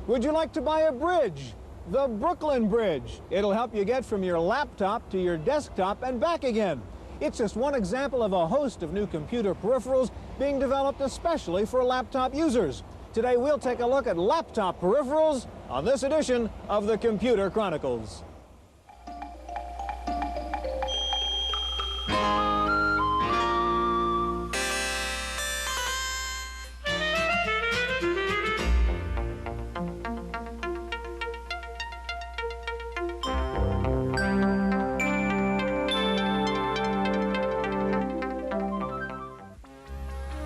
Would you like to buy a bridge? The Brooklyn Bridge. It'll help you get from your laptop to your desktop and back again. It's just one example of a host of new computer peripherals being developed especially for laptop users. Today we'll take a look at laptop peripherals on this edition of the Computer Chronicles.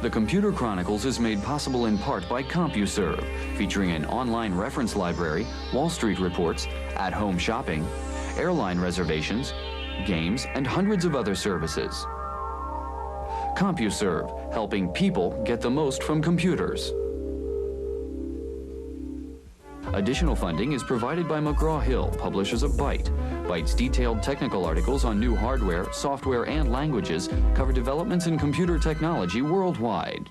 The Computer Chronicles is made possible in part by CompuServe, featuring an online reference library, Wall Street reports, at-home shopping, airline reservations, games, and hundreds of other services. CompuServe, helping people get the most from computers. Additional funding is provided by McGraw-Hill, publishers of Byte. Byte's detailed technical articles on new hardware, software, and languages cover developments in computer technology worldwide.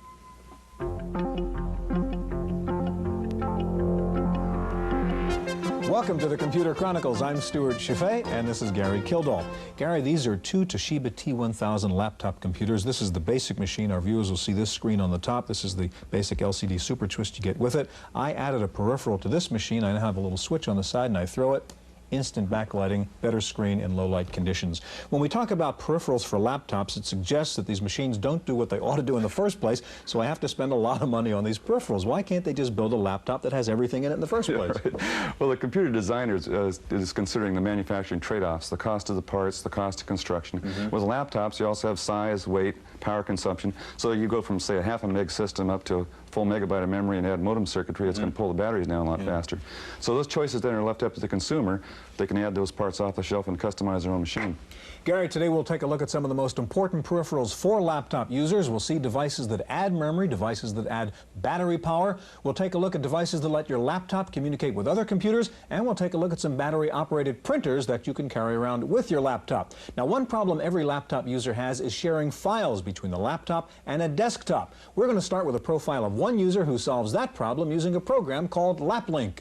Welcome to the Computer Chronicles. I'm Stewart Cheifet, and this is Gary Kildall. Gary, these are two Toshiba T1000 laptop computers. This is the basic machine. Our viewers will see this screen on the top. This is the basic LCD Super Twist you get with it. I added a peripheral to this machine. I now have a little switch on the side, and I throw it. Instant backlighting, better screen in low light conditions. When we talk about peripherals for laptops, it suggests that these machines don't do what they ought to do in the first place, so I have to spend a lot of money on these peripherals. Why can't they just build a laptop that has everything in it in the first place? Yeah, right. Well, the computer designer is considering the manufacturing trade-offs, the cost of the parts, the cost of construction. With laptops, you also have size, weight, power consumption. So you go from, say, a half a meg system up to a full megabyte of memory and add modem circuitry, it's going to pull the batteries down a lot faster. So those choices then are left up to the consumer. They can add those parts off the shelf and customize their own machine. Gary, today we'll take a look at some of the most important peripherals for laptop users. We'll see devices that add memory, devices that add battery power. We'll take a look at devices that let your laptop communicate with other computers, and we'll take a look at some battery-operated printers that you can carry around with your laptop. Now, one problem every laptop user has is sharing files between the laptop and a desktop. We're going to start with a profile of one user who solves that problem using a program called LapLink.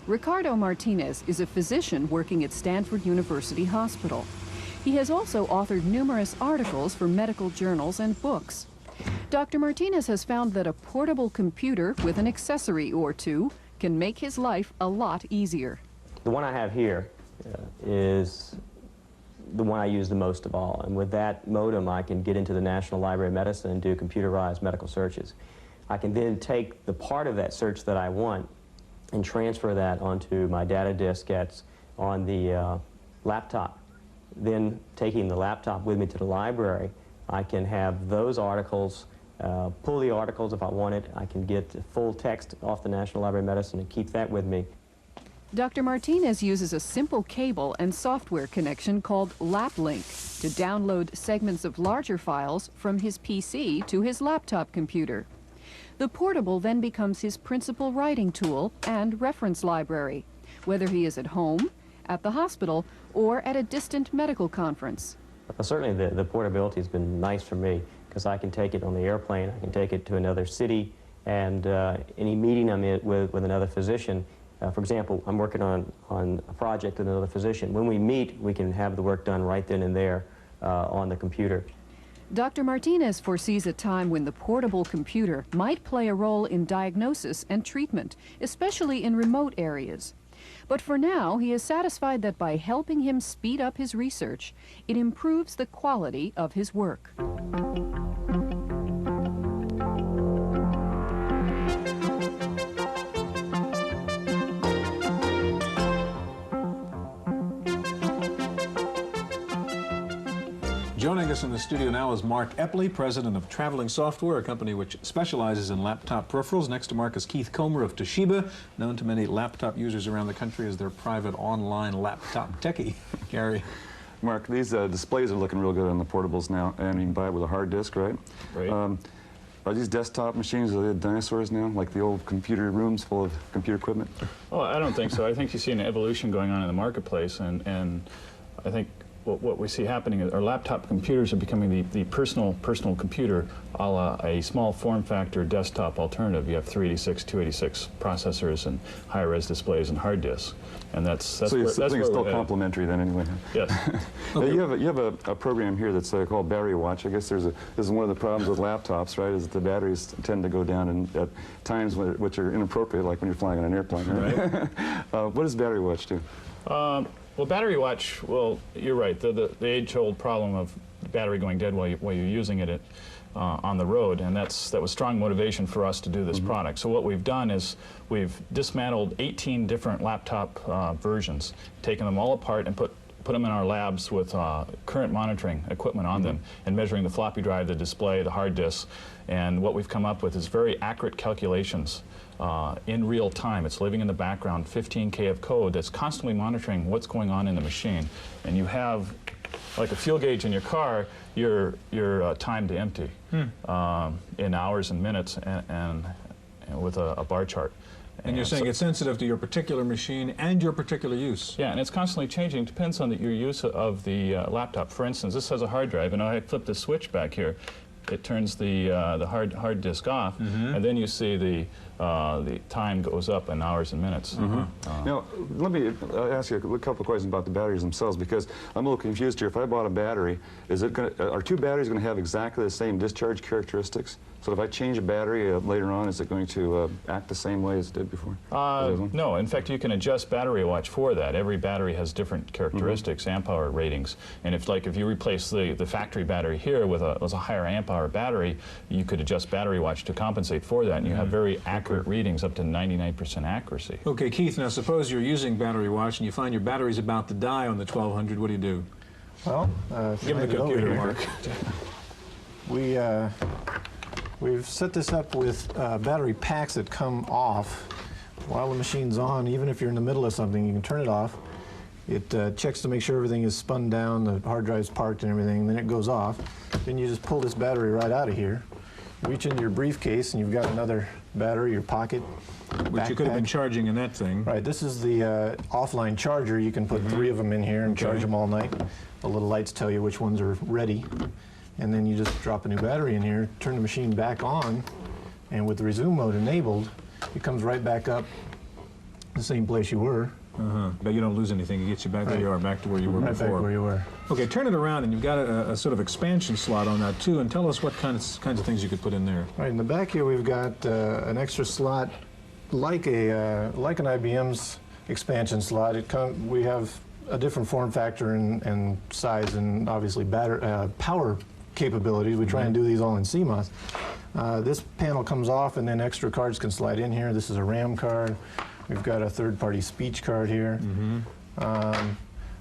Ricardo Martinez is a physician working at Stanford University Hospital. He has also authored numerous articles for medical journals and books. Dr. Martinez has found that a portable computer with an accessory or two can make his life a lot easier. The one I have here is the one I use the most of all, and with that modem I can get into the National Library of Medicine and do computerized medical searches. I can then take the part of that search that I want and transfer that onto my data disk on the laptop. Then taking the laptop with me to the library, I can have those articles, pull the articles if I want it. I can get full text off the National Library of Medicine and keep that with me. Dr. Martinez uses a simple cable and software connection called LapLink to download segments of larger files from his PC to his laptop computer. The portable then becomes his principal writing tool and reference library, whether he is at home, at the hospital, or at a distant medical conference. Certainly the portability has been nice for me because I can take it on the airplane, I can take it to another city, and any meeting I'm in with another physician. For example, I'm working on a project with another physician. When we meet, we can have the work done right then and there on the computer. Dr. Martinez foresees a time when the portable computer might play a role in diagnosis and treatment, especially in remote areas. But for now, he is satisfied that by helping him speed up his research, it improves the quality of his work. Joining us in the studio now is Mark Epley, president of Traveling Software, a company which specializes in laptop peripherals. Next to Mark is Keith Comer of Toshiba, known to many laptop users around the country as their private online laptop techie. Gary. Mark, these displays are looking real good on the portables now, and you can buy it with a hard disk, right? Right. Are these desktop machines, are they dinosaurs now, like the old computer rooms full of computer equipment? Oh, I don't think so. I think you see an evolution going on in the marketplace, and I think what we see happening is our laptop computers are becoming the personal computer, a la a small form factor desktop alternative. You have 386, 286 processors and higher res displays and hard disks, and that's so where, you that's think where it's still we're headed. complementary then anyway? Yes. Okay. You have a program here that's called Battery Watch. I guess this is one of the problems with laptops, right? Is that the batteries tend to go down at times which are inappropriate, like when you're flying on an airplane. Right? What does Battery Watch do? Well, Battery Watch, well, you're right. The age-old problem of battery going dead while you're using it on the road, and that was strong motivation for us to do this product. So what we've done is we've dismantled 18 different laptop versions, taken them all apart and put them in our labs with current monitoring equipment on them and measuring the floppy drive, the display, the hard disk. And what we've come up with is very accurate calculations in real time. It's living in the background, 15K of code that's constantly monitoring what's going on in the machine. And you have, like a fuel gauge in your car, your time to empty in hours and minutes and with a bar chart. And you're saying it's sensitive to your particular machine and your particular use. Yeah, and it's constantly changing. It depends on your use of the laptop. For instance, this has a hard drive, and I flip the switch back here. It turns the hard disk off, and then you see the time goes up in hours and minutes. Now, let me ask you a couple of questions about the batteries themselves, because I'm a little confused here. If I bought a battery, are two batteries going to have exactly the same discharge characteristics? So if I change a battery later on, is it going to act the same way as it did before? No. In fact, you can adjust Battery Watch for that. Every battery has different characteristics, amp hour ratings. And if you replace the factory battery here with a higher amp hour battery, you could adjust Battery Watch to compensate for that, and you have very accurate readings, up to 99% accuracy. Okay, Keith, now suppose you're using Battery Watch and you find your battery's about to die on the 1200. What do you do? Well, give them the computer, Mark. We've set this up with battery packs that come off while the machine's on. Even if you're in the middle of something, you can turn it off. It checks to make sure everything is spun down, the hard drive's parked and everything, then it goes off. Then you just pull this battery right out of here, reach into your briefcase, and you've got another battery, your pocket, which you could have been charging in that thing. Right, this is the offline charger. You can put 3 of them in here and charge them all night. The little lights tell you which ones are ready. And then you just drop a new battery in here, turn the machine back on, and with the resume mode enabled, it comes right back up the same place you were. But you don't lose anything. It gets you back where you are, back to where you were before. Back where you were. Okay, turn it around, and you've got a sort of expansion slot on that too. And tell us what kinds of things you could put in there. Right, in the back here we've got an extra slot, like an IBM's expansion slot. We have a different form factor and size, and obviously power capabilities. We try and do these all in CMOS. This panel comes off, and then extra cards can slide in here. This is a RAM card. We've got a third-party speech card here. There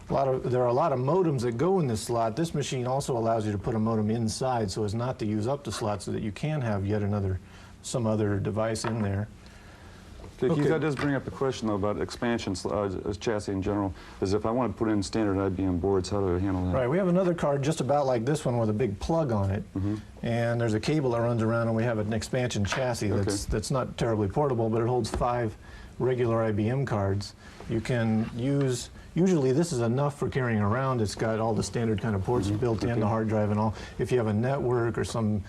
are a lot of modems that go in this slot. This machine also allows you to put a modem inside so as not to use up the slot, so that you can have yet some other device in there. Okay. That does bring up a question, though, about expansion chassis in general. Is if I want to put in standard IBM boards, how do I handle that? Right, we have another card just about like this one with a big plug on it. And there's a cable that runs around, and we have an expansion chassis that's not terribly portable, but it holds 5 regular IBM cards. You can use, usually this is enough for carrying around. It's got all the standard kind of ports built in, the hard drive and all. If you have a network or some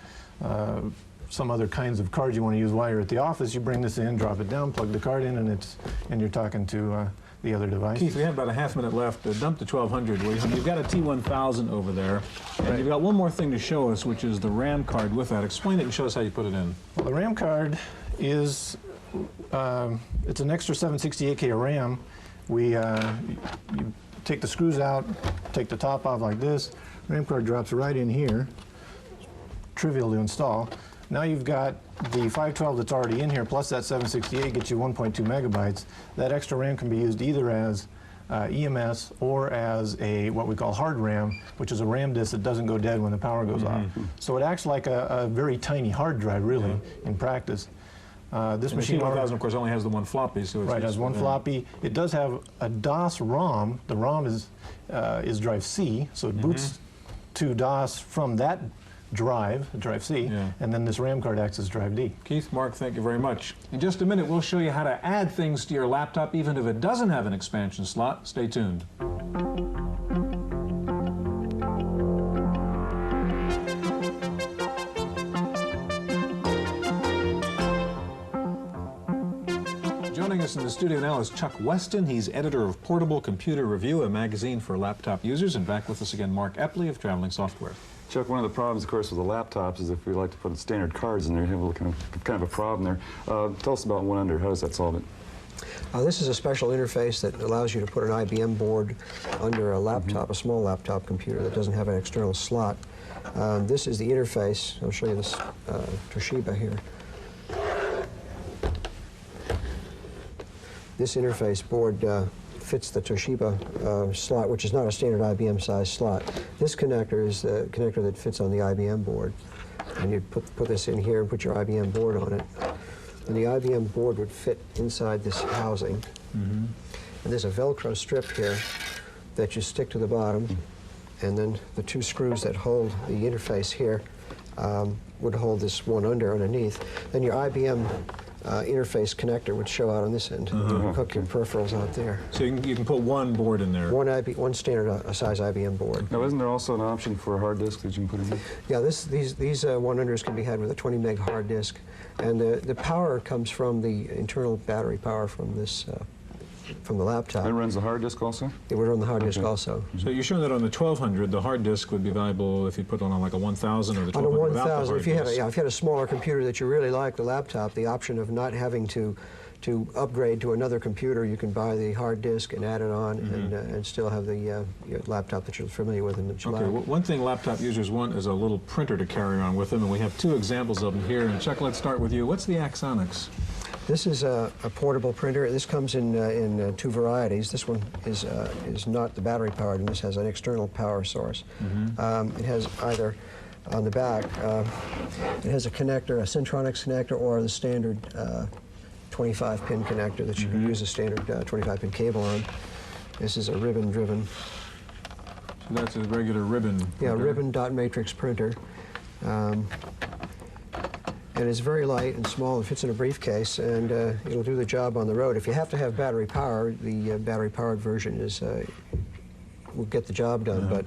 other kinds of cards you want to use while you're at the office, you bring this in, drop it down, plug the card in, and you're talking to the other device. Keith, we have about a half minute left. Dump the 1200. You've got a T1000 over there, and you've got one more thing to show us, which is the RAM card with that. Explain it and show us how you put it in. Well, the RAM card is it's an extra 768K of RAM. You take the screws out, take the top off like this. RAM card drops right in here. Trivial to install. Now you've got the 512 that's already in here, plus that 768 gets you 1.2 megabytes. That extra RAM can be used either as EMS or as what we call hard RAM, which is a RAM disk that doesn't go dead when the power goes off. So it acts like a very tiny hard drive, really, in practice. This machine, T1000, of course, only has the one floppy. So it has one floppy. It does have a DOS ROM. The ROM is drive C, so it boots to DOS from that drive C, and then this RAM card acts as drive D. Keith, Mark, thank you very much. In just a minute, we'll show you how to add things to your laptop, even if it doesn't have an expansion slot. Stay tuned. Joining us in the studio now is Chuck Weston. He's editor of Portable Computer Review, a magazine for laptop users. And back with us again, Mark Epley of Traveling Software. Chuck, one of the problems, of course, with the laptops is if we like to put standard cards in there, you have kind of a problem there. Tell us about One Under. How does that solve it? This is a special interface that allows you to put an IBM board under a laptop, a small laptop computer that doesn't have an external slot. This is the interface. I'll show you this Toshiba here. This interface board fits the Toshiba slot, which is not a standard IBM size slot. This connector is the connector that fits on the IBM board. And you put this in here and put your IBM board on it. And the IBM board would fit inside this housing. And there's a Velcro strip here that you stick to the bottom. And then the two screws that hold the interface here would hold this One Under underneath. Then your IBM interface connector would show out on this end. You would hook your peripherals out there. So you can put one board in there. One standard size IBM board. Now, isn't there also an option for a hard disk that you can put in? Yeah, these One Unders can be had with a 20 meg hard disk, and the power comes from the internal battery power from this from the laptop. It runs the hard disk also? It would run the hard disk also. So you're showing that on the 1200, the hard disk would be valuable if you put on like a 1000 or the 1200 on a without the 1000, hard if you had disk. if you had a smaller computer that you really like, the laptop, the option of not having to upgrade to another computer, you can buy the hard disk and add it on and still have the your laptop that you're familiar with and that you Okay, like. well, one thing laptop users want is a little printer to carry around with them, and we have two examples of them here. And Chuck, let's start with you. What's the Axonics? This is a portable printer. This comes in two varieties. This one is not the battery powered, and this has an external power source. It has either on the back, it has a connector, a Centronics connector, or the standard 25-pin connector that you can use a standard 25-pin cable on. This is a ribbon-driven. So that's a regular ribbon printer. Yeah, ribbon dot matrix printer. And it's very light and small. It fits in a briefcase, and it'll do the job on the road. If you have to have battery power, the battery-powered version will get the job done, but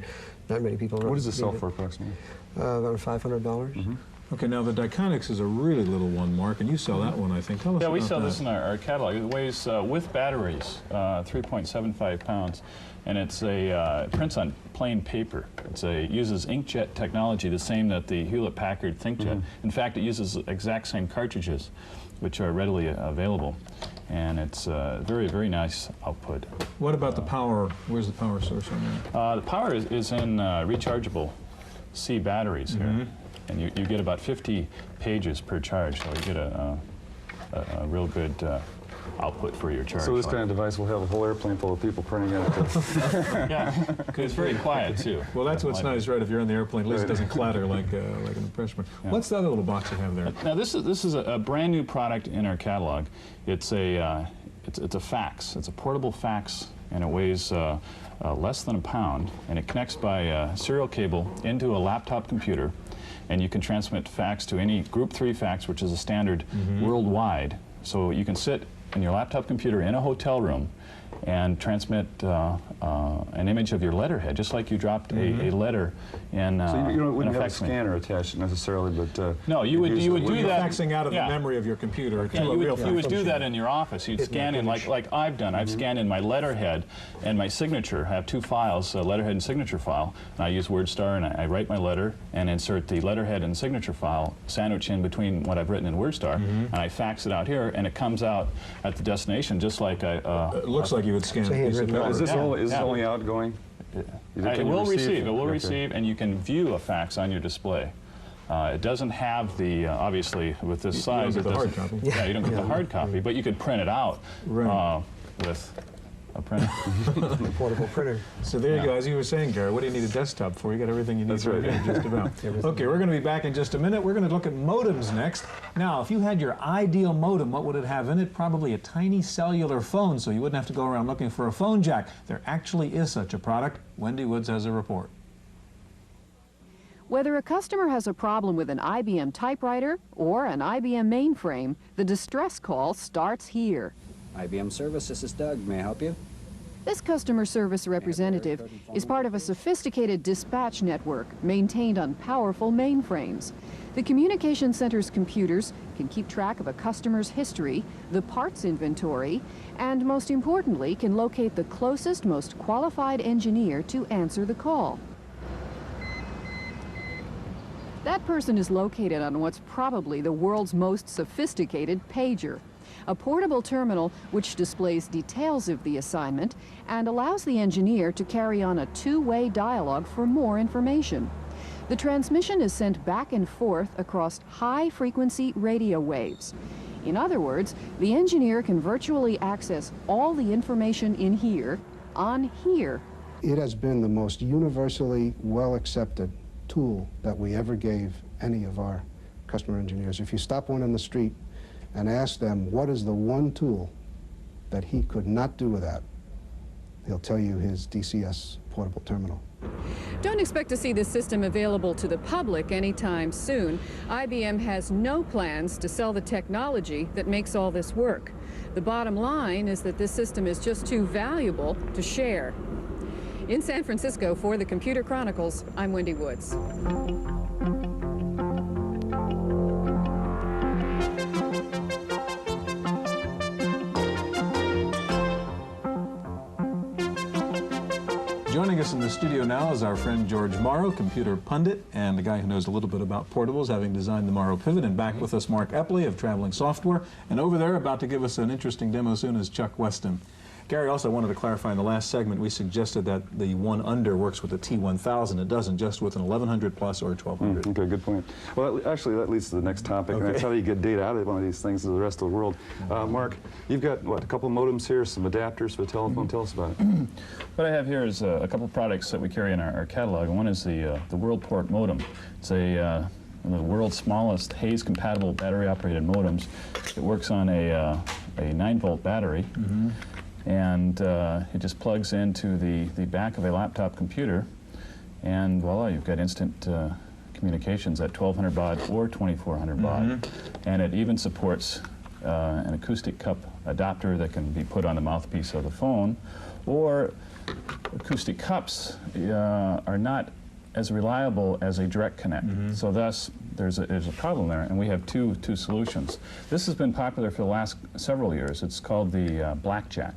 not many people. What does it sell for approximately? About $500. Okay, now the Diconics is a really little one, Mark, and you sell that one, I think. Tell us about Yeah, we sell that. this in our catalog. It weighs, with batteries, 3.75 pounds, and it prints on plain paper. It uses inkjet technology, the same that the Hewlett-Packard ThinkJet. In fact, it uses the exact same cartridges, which are readily available, and it's very, very nice output. What about the power? Where's the power source on that? The power is in rechargeable C batteries here. And you get about 50 pages per charge, so you get a real good output for your charge. So this kind of device will have a whole airplane full of people printing at it. Yeah, because it's very quiet too. Well, that's what's nice, right? If you're on the airplane, at least it doesn't clatter like an press print. Yeah. What's the other little box you have there? Now this is a brand new product in our catalog. It's a fax. It's a portable fax, and it weighs less than a pound, and it connects by a serial cable into a laptop computer. And you can transmit fax to any Group 3 fax, which is a standard worldwide. So you can sit in your laptop computer in a hotel room and transmit an image of your letterhead, just like you dropped a letter in So you wouldn't in a have a fax scanner attached necessarily, but no, you would do You're that. faxing out of the memory of your computer to Yeah, a you real would, fax you would do machine. that in your office. You'd scan in like I've done. I've scanned in my letterhead and my signature. I have two files, a letterhead and signature file. And I use WordStar, and I write my letter and insert the letterhead and signature file, sandwich in between what I've written in WordStar, and I fax it out here, and it comes out at the destination just like It looks like you would scan a piece of now, paper. is this only outgoing? It will receive. It will receive, and you can view a fax on your display. It doesn't have the obviously with this size. You don't get the it hard doesn't- copy. Yeah, you don't get the hard copy, but you could print it out with a printer. Portable printer. So there you go. As you were saying, Gary, what do you need a desktop for? You got everything you need That's right. here, just about. Okay, we're going to be back in just a minute. We're going to look at modems next. Now, if you had your ideal modem, what would it have in it? Probably a tiny cellular phone, so you wouldn't have to go around looking for a phone jack. There actually is such a product. Wendy Woods has a report. Whether a customer has a problem with an IBM typewriter or an IBM mainframe, the distress call starts here. IBM Service, this is Doug. May I help you? This customer service representative is part of a sophisticated dispatch network maintained on powerful mainframes. The communication center's computers can keep track of a customer's history, the parts inventory, and most importantly, can locate the closest, most qualified engineer to answer the call. That person is located on what's probably the world's most sophisticated pager, a portable terminal which displays details of the assignment and allows the engineer to carry on a two-way dialogue for more information. The transmission is sent back and forth across high-frequency radio waves. In other words, the engineer can virtually access all the information in here on here. It has been the most universally well-accepted tool that we ever gave any of our customer engineers. If you stop one in the street and ask them what is the one tool that he could not do without, he'll tell you his DCS portable terminal. Don't expect to see this system available to the public anytime soon. IBM has no plans to sell the technology that makes all this work. The bottom line is that this system is just too valuable to share. In San Francisco for the Computer Chronicles, I'm Wendy Woods. Joining us in the studio now is our friend George Morrow, computer pundit, and a guy who knows a little bit about portables, having designed the Morrow Pivot. And back with us, Mark Epley of Traveling Software. And over there, about to give us an interesting demo soon, is Chuck Weston. Gary, also wanted to clarify in the last segment, we suggested that the one under works with the T1000. It doesn't, just with an 1100 plus or 1200. Okay, good point. Well, actually, that leads to the next topic, and that's how you get data out of one of these things to the rest of the world. Mark, you've got, what, a couple of modems here, some adapters for the telephone. Tell us about it. What I have here is a couple of products that we carry in our catalog. One is the WorldPort modem. It's one of the world's smallest Hayes-compatible battery-operated modems. It works on a 9-volt battery. And it just plugs into the back of a laptop computer, and voila, you've got instant communications at 1200 baud or 2400 baud. And it even supports an acoustic cup adapter that can be put on the mouthpiece of the phone, or acoustic cups are not as reliable as a direct connect. So thus, there's a problem there, and we have two solutions. This has been popular for the last several years. It's called the Blackjack.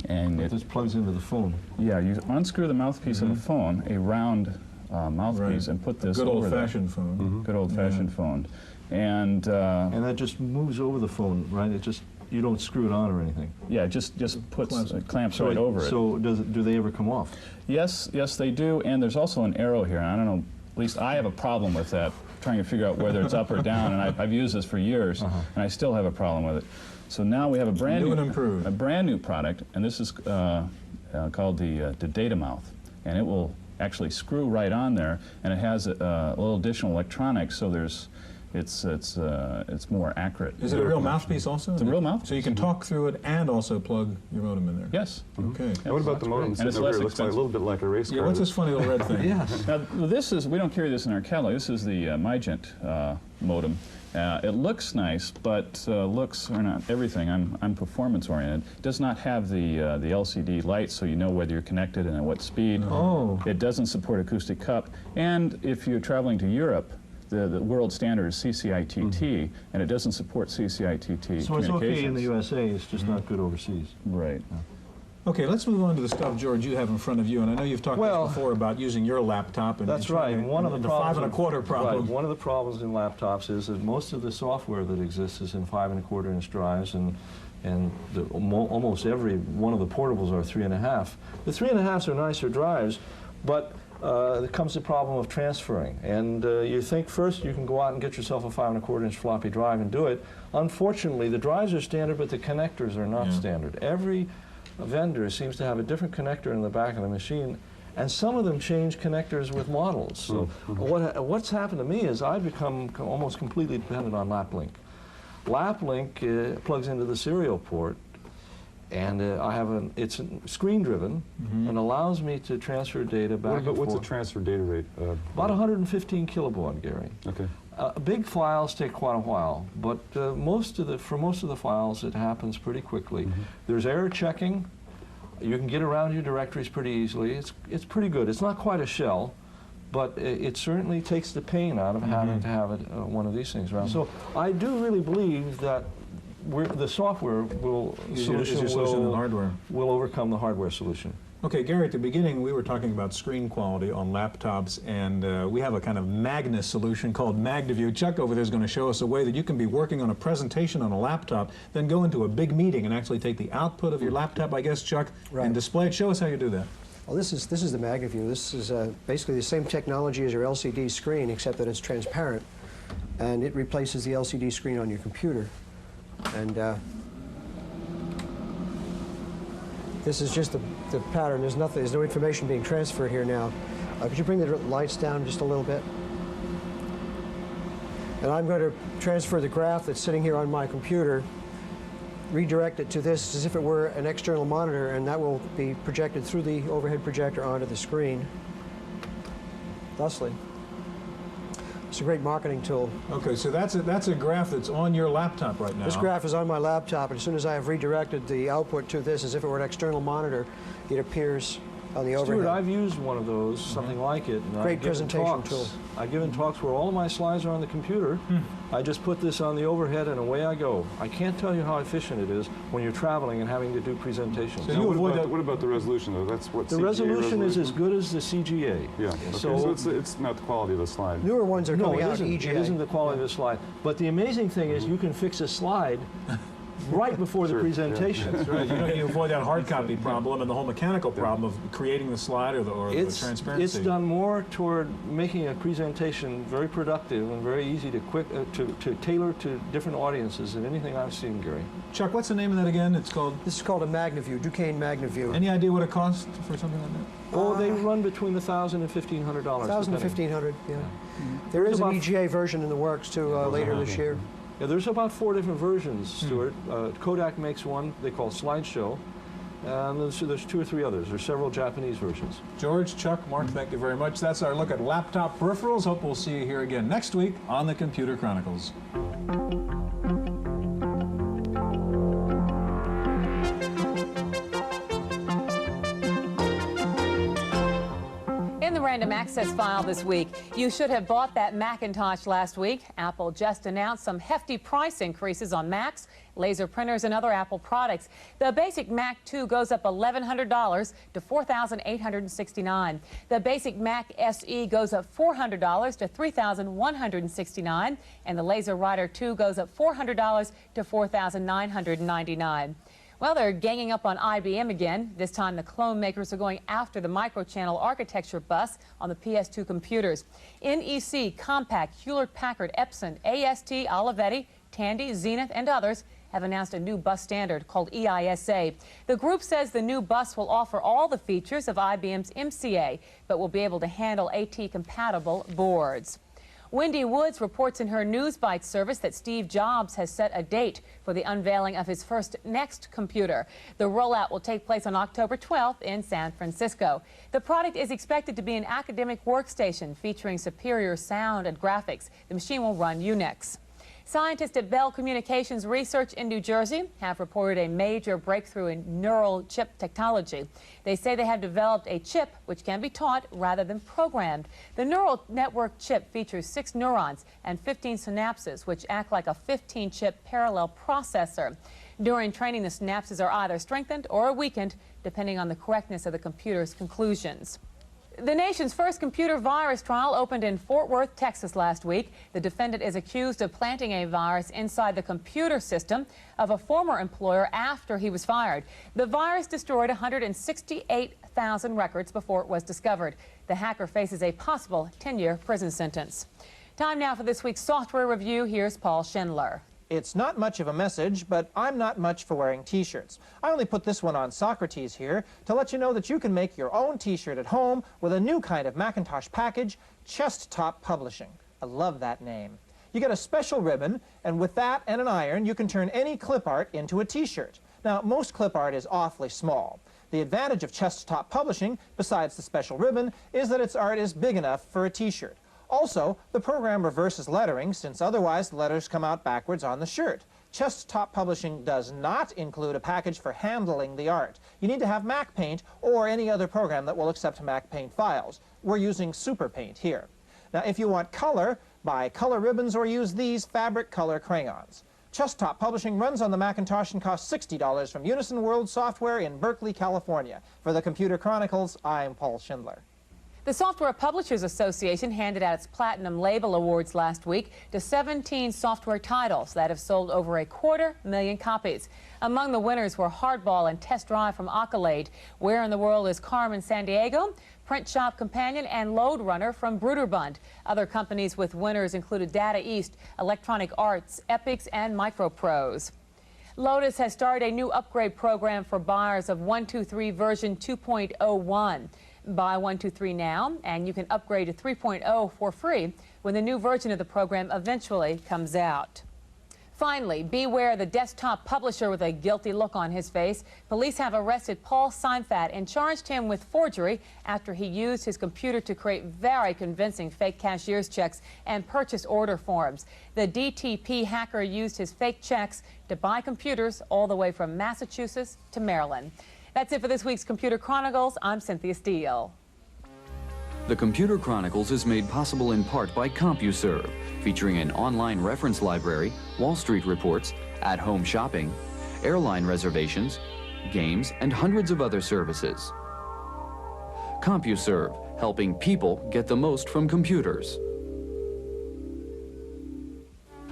And it just plugs into the phone. Yeah, you unscrew the mouthpiece of the phone, a round mouthpiece, and put this over there. Good old-fashioned phone. Good old-fashioned phone. And that just moves over the phone, right? It just, you don't screw it on or anything. Yeah, just puts clamps right over it. So do they ever come off? Yes, they do. And there's also an arrow here. And I don't know, at least I have a problem with that, trying to figure out whether it's up or down. And I've used this for years, and I still have a problem with it. So now we have a brand new product, and this is called the data mouth, and it will actually screw right on there, and it has a little additional electronics, so it's more accurate. Is it a real mouthpiece also? It's a real mouthpiece. So you can talk through it and also plug your modem in there? Yes. Okay. And what about the modem sitting over here? It looks like a little bit like a race car. Yeah, what's this funny little red thing? Yes. Now, this is, we don't carry this in our catalog. This is the Mygent modem. It looks nice, but looks are not everything. I'm performance oriented. It does not have the LCD lights, so you know whether you're connected and at what speed. Oh. It doesn't support acoustic cup. And if you're traveling to Europe, the world standard is CCITT, and it doesn't support CCITT So it's okay in the USA, it's just not good overseas. Right. Okay, let's move on to the stuff, George, you have in front of you. And I know you've talked before about using your laptop. And That's right. One of the problems, 5 1/4 problem. Right, one of the problems in laptops is that most of the software that exists is in 5 1/4 inch drives, and almost every one of the portables are 3 1/2. The 3 1/2s are nicer drives, but there comes the problem of transferring. And you think first you can go out and get yourself a 5 1/4 inch floppy drive and do it. Unfortunately, the drives are standard, but the connectors are not standard. Every vendor seems to have a different connector in the back of the machine, and some of them change connectors with models. So what's happened to me is I've become almost completely dependent on LapLink. LapLink plugs into the serial port, and it's screen driven and allows me to transfer data back and forth. What's the transfer data rate? About 115 kilobaud, Gary. Okay. Big files take quite a while, but for most of the files it happens pretty quickly. There's error checking. You can get around your directories pretty easily. It's pretty good. It's not quite a shell, but it certainly takes the pain out of having to have one of these things around. So I do really believe that the software will overcome the hardware solution. Okay, Gary, at the beginning we were talking about screen quality on laptops, and we have a kind of Magnus solution called MagnaView. Chuck over there is going to show us a way that you can be working on a presentation on a laptop, then go into a big meeting and actually take the output of your laptop, I guess, Chuck, and display it. Show us how you do that. Well, this is the MagnaView. This is basically the same technology as your LCD screen, except that it's transparent, and it replaces the LCD screen on your computer. And this is just the pattern. There's no information being transferred here now. Could you bring the lights down just a little bit? And I'm going to transfer the graph that's sitting here on my computer, redirect it to this as if it were an external monitor, and that will be projected through the overhead projector onto the screen, thusly. It's a great marketing tool. Okay, so that's a graph that's on your laptop right now. This graph is on my laptop, and as soon as I have redirected the output to this as if it were an external monitor, it appears on the overhead. Stuart, I've used one of those, something like it. And Great presentation tool. I've given talks where all of my slides are on the computer. I just put this on the overhead and away I go. I can't tell you how efficient it is when you're traveling and having to do presentations. So what about the resolution, though? That's what the resolution is as good as the CGA. Yeah, okay. So it's not the quality of the slide. Newer ones are coming out EGA. It isn't the quality of the slide. But the amazing thing is you can fix a slide right before the presentation. That's right. You avoid that hard copy problem and the whole mechanical problem of creating the slide or the transparency. It's done more toward making a presentation very productive and very easy to tailor to different audiences than anything I've seen, Gary. Chuck, what's the name of that again? It's called? This is called a MagnaView, Duquesne MagnaView. Any idea what it costs for something like that? Oh, they run between $1,000 and $1,500. $1,000 and $1,500, yeah. There is an EGA version in the works, too, later this year. Yeah, there's about 4 different versions, Stuart. Kodak makes one they call Slideshow, and there's 2 or 3 others. There's several Japanese versions. George, Chuck, Mark, thank you very much. That's our look at laptop peripherals. Hope we'll see you here again next week on the Computer Chronicles. Random access file this week. You should have bought that Macintosh last week. Apple just announced some hefty price increases on Macs, laser printers, and other Apple products. The basic Mac 2 goes up $1,100 to $4,869. The basic Mac SE goes up $400 to $3,169. And the Laser Writer 2 goes up $400 to $4,999. Well, they're ganging up on IBM again. This time the clone makers are going after the microchannel architecture bus on the PS2 computers. NEC, Compaq, Hewlett-Packard, Epson, AST, Olivetti, Tandy, Zenith, and others have announced a new bus standard called EISA. The group says the new bus will offer all the features of IBM's MCA, but will be able to handle AT-compatible boards. Wendy Woods reports in her News Bytes service that Steve Jobs has set a date for the unveiling of his first Next computer. The rollout will take place on October 12th in San Francisco. The product is expected to be an academic workstation featuring superior sound and graphics. The machine will run Unix. Scientists at Bell Communications Research in New Jersey have reported a major breakthrough in neural chip technology. They say they have developed a chip which can be taught rather than programmed. The neural network chip features 6 neurons and 15 synapses, which act like a 15-chip parallel processor. During training, the synapses are either strengthened or weakened, depending on the correctness of the computer's conclusions. The nation's first computer virus trial opened in Fort Worth, Texas last week. The defendant is accused of planting a virus inside the computer system of a former employer after he was fired. The virus destroyed 168,000 records before it was discovered. The hacker faces a possible 10-year prison sentence. Time now for this week's software review. Here's Paul Schindler. It's not much of a message, but I'm not much for wearing t-shirts. I only put this one on Socrates here to let you know that you can make your own t-shirt at home with a new kind of Macintosh package, Chest Top Publishing. I love that name. You get a special ribbon, and with that and an iron, you can turn any clip art into a t-shirt. Now, most clip art is awfully small. The advantage of Chest Top Publishing, besides the special ribbon, is that its art is big enough for a t-shirt. Also, the program reverses lettering, since otherwise the letters come out backwards on the shirt. Chest Top Publishing does not include a package for handling the art. You need to have Mac Paint or any other program that will accept Mac Paint files. We're using Super Paint here. Now, if you want color, buy color ribbons or use these fabric color crayons. Chest Top Publishing runs on the Macintosh and costs $60 from Unison World Software in Berkeley, California. For the Computer Chronicles, I'm Paul Schindler. The Software Publishers Association handed out its Platinum Label Awards last week to 17 software titles that have sold over 250,000 copies. Among the winners were Hardball and Test Drive from Accolade, Where in the World is Carmen Sandiego, Print Shop Companion, and Load Runner from Bruderbund. Other companies with winners included Data East, Electronic Arts, Epix, and MicroProse. Lotus has started a new upgrade program for buyers of 123 version 2.01. Buy 123 now, and you can upgrade to 3.0 for free when the new version of the program eventually comes out. Finally, beware the desktop publisher with a guilty look on his face. Police have arrested Paul Cheifet and charged him with forgery after he used his computer to create very convincing fake cashier's checks and purchase order forms. The DTP hacker used his fake checks to buy computers all the way from Massachusetts to Maryland. That's it for this week's Computer Chronicles. I'm Cynthia Steele. The Computer Chronicles is made possible in part by CompuServe, featuring an online reference library, Wall Street reports, at-home shopping, airline reservations, games, and hundreds of other services. CompuServe, helping people get the most from computers.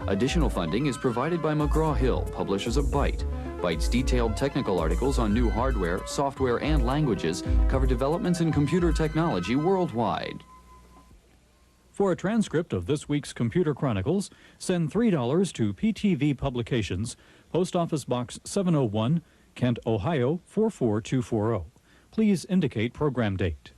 Additional funding is provided by McGraw-Hill, publishers of Byte. Byte's detailed technical articles on new hardware, software, and languages cover developments in computer technology worldwide. For a transcript of this week's Computer Chronicles, send $3 to PTV Publications, Post Office Box 701, Kent, Ohio 44240. Please indicate program date.